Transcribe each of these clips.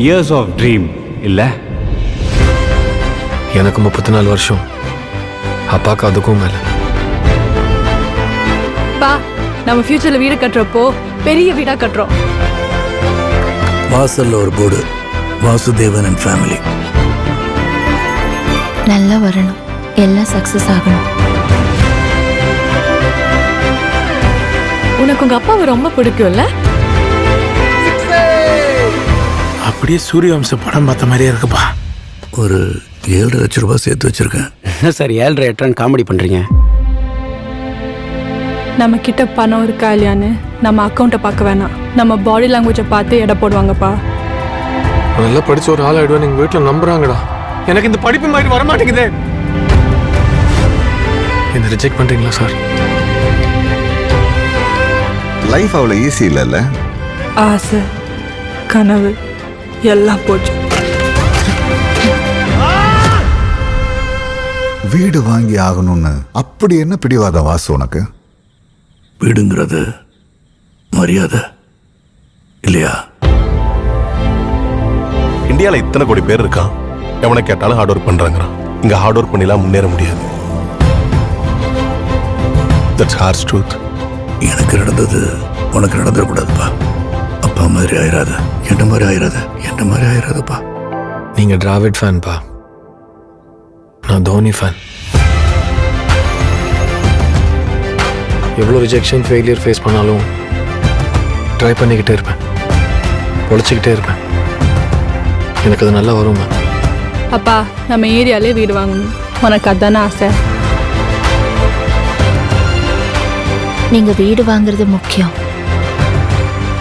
Years of dream இல்ல? எனக்கு 34 வருஷம், அப்பாக்கு அதுக்கும் மேல. பா, நம்ம ஃபியூச்சர்ல வீடு கட்டுறப்போ பெரிய வீடா கட்டுறோம். வாசல்ல ஒரு போர்டு, வாசுதேவன் அண்ட் ஃபேமிலி. நல்லா வரணும், எல்லாம் சக்சஸ் ஆகணும். உனக்கு உங்க அப்பாவை ரொம்ப பிடிக்கும்ல? அப்படியே சூரியவம்ச படம் பார்த்த மாதிரியே இருக்குப்பா. ஒரு 7.5 லட்சம் ரூபாய் சேர்த்து வச்சிருக்கேன். சார் 7.5 8 காமெடி பண்றீங்க. நம்ம கிட்ட பணம் இருக்கா இல்லையான்னு நம்ம அக்கௌண்ட்டை பார்க்க வேணாம், நம்ம பாடி லாங்குவேஜை பார்த்து எடை போடுவாங்கப்பா. நல்லா படிச்ச ஒரு ஆள் ஆயிடுவேன் எங்க வீட்டுல நம்புறாங்கடா. எனக்கு இந்த படிப்பு மாதிரி வர மாட்டேங்குதே. என்ன ரிஜெக்ட் பண்றீங்களா சார்? லைஃப் அவ்வளோ ஈஸி இல்லைல்ல. ஆசை, கனவு எல்லாம் போச்சு. வீடு வாங்கி ஆகணும்னு அப்படி என்ன பிடிவாத வாசு உனக்கு? வீடுங்கிறது மரியாதை இல்லையா? இந்தியாவில் இத்தனை கோடி பேர் இருக்கான், எவனை கேட்டாலும் ஹார்ட் ஒர்க் பண்றாங்கிறான். இங்க ஹார்ட் ஒர்க் பண்ணிலாம் முன்னேற முடியாது. That's harsh truth. எனக்கு நடந்தது உனக்கு நடந்துடக்கூடாதுப்பா. அப்பா மாதிரி ஆயிராத, என்ன மாதிரி ஆயிராத, என்ன மாதிரி ஆயிராதப்பா. நீங்க டிராவிட் ஃபேன் பா, நான் தோனி ஃபேன். எவ்வளோ ரிஜெக்ஷன் ஃபெயிலியர் ஃபேஸ் பண்ணாலும் ட்ரை பண்ணிக்கிட்டே இருப்பேன், பொழைச்சிக்கிட்டே இருப்பேன். எனக்கு அது நல்லா வரும். அப்பா, நம்ம ஏரியாலே வீடு வாங்கணும், உனக்கு அதானே ஆசை? நீங்க வீடு வாங்குறது முக்கியம்,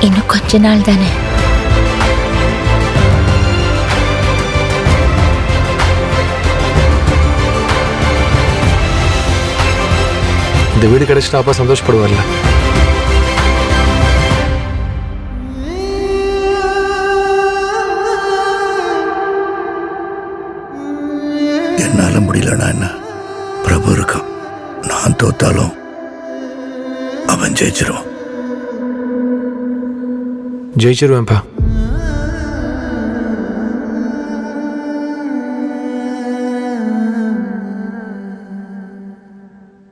இன்னும் கொஞ்ச நாள் தானே. இந்த வீடு கிடைச்சிட்டா அப்பா சந்தோஷப்படுவார்ல. என்னால முடியலன்னா என்ன, பிரபு இருக்கான். நான் தோத்தாலும் அவன் ஜெயிச்சிருவான். ஜெயிச்சிருவேன்ப்பா.